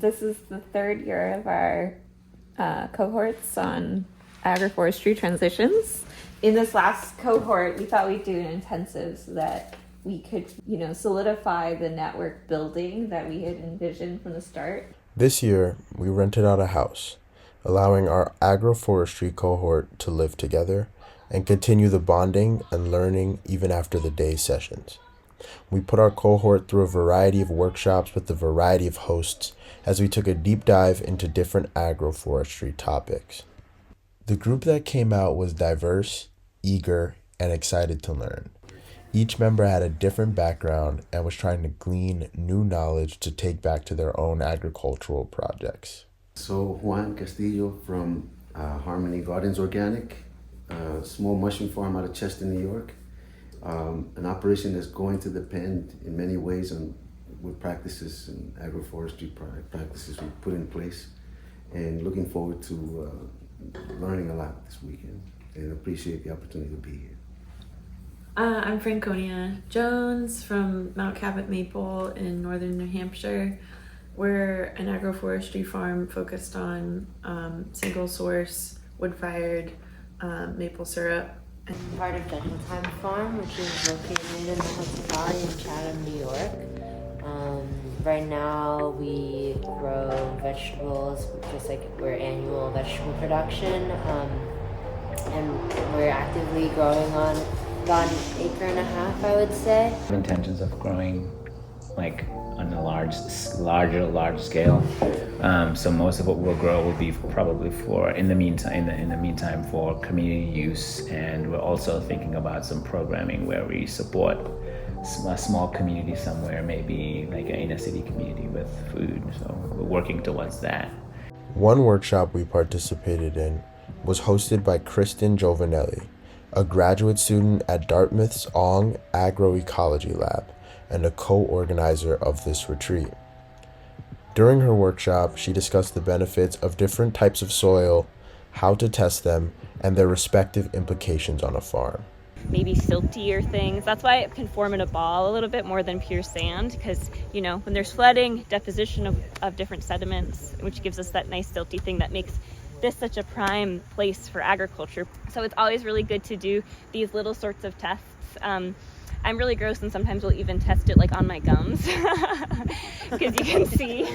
This is the third year of our cohorts on agroforestry transitions. In this last cohort, we thought we'd do an intensive so that we could, solidify the network building that we had envisioned from the start. This year, we rented out a house, allowing our agroforestry cohort to live together and continue the bonding and learning even after the day sessions. We put our cohort through a variety of workshops with a variety of hosts as we took a deep dive into different agroforestry topics. The group that came out was diverse, eager, and excited to learn. Each member had a different background and was trying to glean new knowledge to take back to their own agricultural projects. So Juan Castillo from Harmony Gardens Organic, a small mushroom farm out of Chester, New York. An operation that's going to depend in many ways on what practices and agroforestry practices we put in place, and looking forward to learning a lot this weekend and appreciate the opportunity to be here. I'm Franconia Jones from Mount Cabot Maple in northern New Hampshire. We're an agroforestry farm focused on single source, wood-fired maple syrup. I'm part of Gentle Time Farm, which is located in the Hudson Valley in Chatham, New York. Right now we grow vegetables, just like we're annual vegetable production, and we're actively growing on about an acre and a half, I would say. Intentions of growing like on a large scale. So most of what we'll grow will be probably for in the meantime for community use, and we're also thinking about some programming where we support a small community somewhere, maybe like an inner city community with food. So we're working towards that. One workshop we participated in was hosted by Kristen Giovanelli, a graduate student at Dartmouth's Ong Agroecology Lab and a co-organizer of this retreat. During her workshop, she discussed the benefits of different types of soil, how to test them, and their respective implications on a farm. Maybe siltier things. That's why it can form in a ball a little bit more than pure sand, because, when there's flooding, deposition of different sediments, which gives us that nice silty thing that makes this such a prime place for agriculture. So it's always really good to do these little sorts of tests. I'm really gross, and sometimes we'll even test it on my gums because you can see,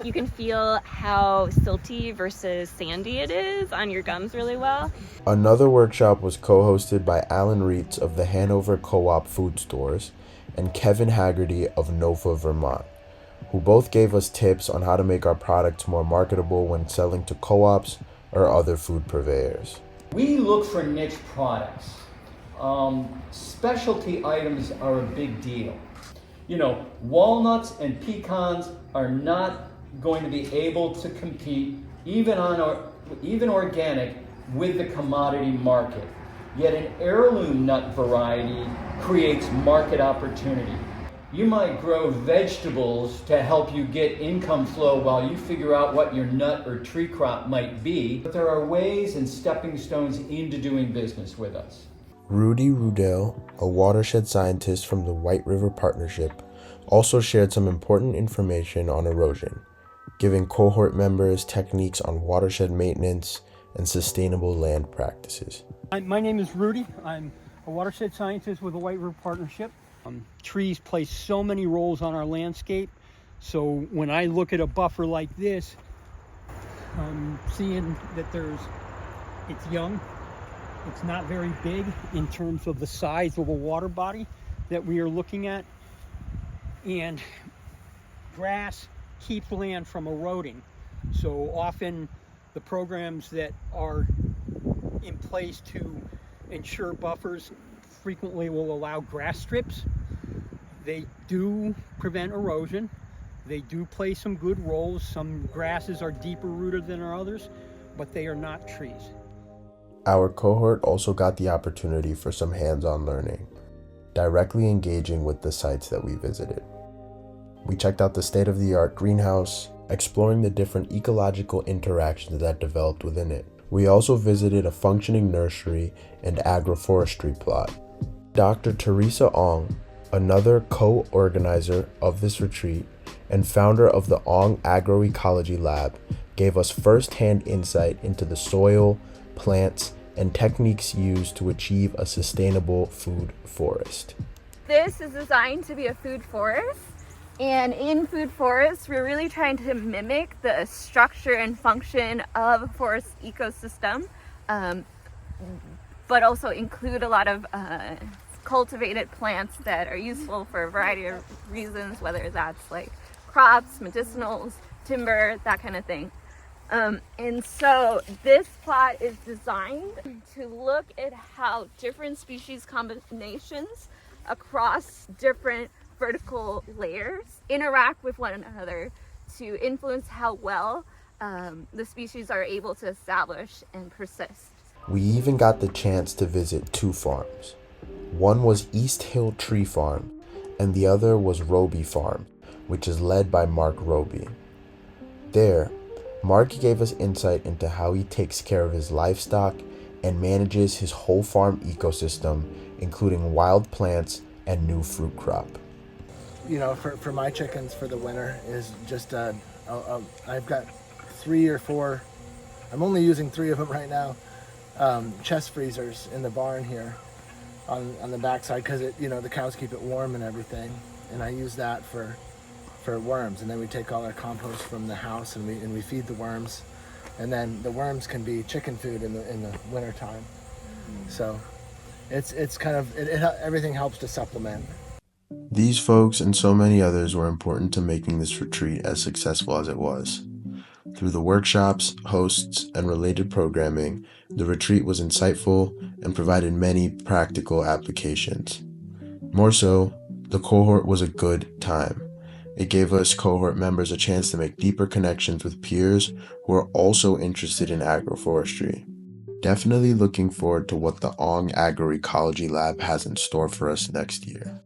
you can feel how silty versus sandy it is on your gums really well. Another workshop was co-hosted by Alan Reitz of the Hanover Co-op Food Stores and Kevin Haggerty of Nova, Vermont, who both gave us tips on how to make our products more marketable when selling to co-ops or other food purveyors. We look for niche products. Specialty items are a big deal. Walnuts and pecans are not going to be able to compete, even organic, with the commodity market. Yet an heirloom nut variety creates market opportunity. You might grow vegetables to help you get income flow while you figure out what your nut or tree crop might be, but there are ways and stepping stones into doing business with us. Rudy Rudell, a watershed scientist from the White River Partnership, also shared some important information on erosion, giving cohort members techniques on watershed maintenance and sustainable land practices. My name is Rudy. I'm a watershed scientist with the White River Partnership. Trees play so many roles on our landscape, so when I look at a buffer like this, I'm seeing that it's young. It's not very big in terms of the size of a water body that we are looking at. And grass keeps land from eroding. So often the programs that are in place to ensure buffers frequently will allow grass strips. They do prevent erosion. They do play some good roles. Some grasses are deeper rooted than others, but they are not trees. Our cohort also got the opportunity for some hands-on learning, directly engaging with the sites that we visited. We checked out the state-of-the-art greenhouse, exploring the different ecological interactions that developed within it. We also visited a functioning nursery and agroforestry plot. Dr. Teresa Ong, another co-organizer of this retreat, and founder of the Ong Agroecology Lab, gave us first-hand insight into the soil, plants, and techniques used to achieve a sustainable food forest. This is designed to be a food forest, and in food forests, we're really trying to mimic the structure and function of a forest ecosystem, but also include a lot of cultivated plants that are useful for a variety of reasons, whether that's like crops, medicinals, timber, that kind of thing. And so this plot is designed to look at how different species combinations across different vertical layers interact with one another to influence how well the species are able to establish and persist. We even got the chance to visit 2 farms. One was East Hill Tree Farm, and the other was Roby Farm, which is led by Mark Roby. There, Mark gave us insight into how he takes care of his livestock and manages his whole farm ecosystem, including wild plants and new fruit crop. You know, for my chickens for the winter is just, I've got 3 or 4, I'm only using 3 of them right now, chest freezers in the barn here on the backside because the cows keep it warm and everything, and I use that for worms, and then we take all our compost from the house and we feed the worms, and then the worms can be chicken food in the winter time. So it's kind of everything helps to supplement. These folks and so many others were important to making this retreat as successful as it was. Through the workshops, hosts, and related programming, the retreat was insightful and provided many practical applications. More so, the cohort was a good time. It gave us cohort members a chance to make deeper connections with peers who are also interested in agroforestry. Definitely looking forward to what the Ong Agroecology Lab has in store for us next year.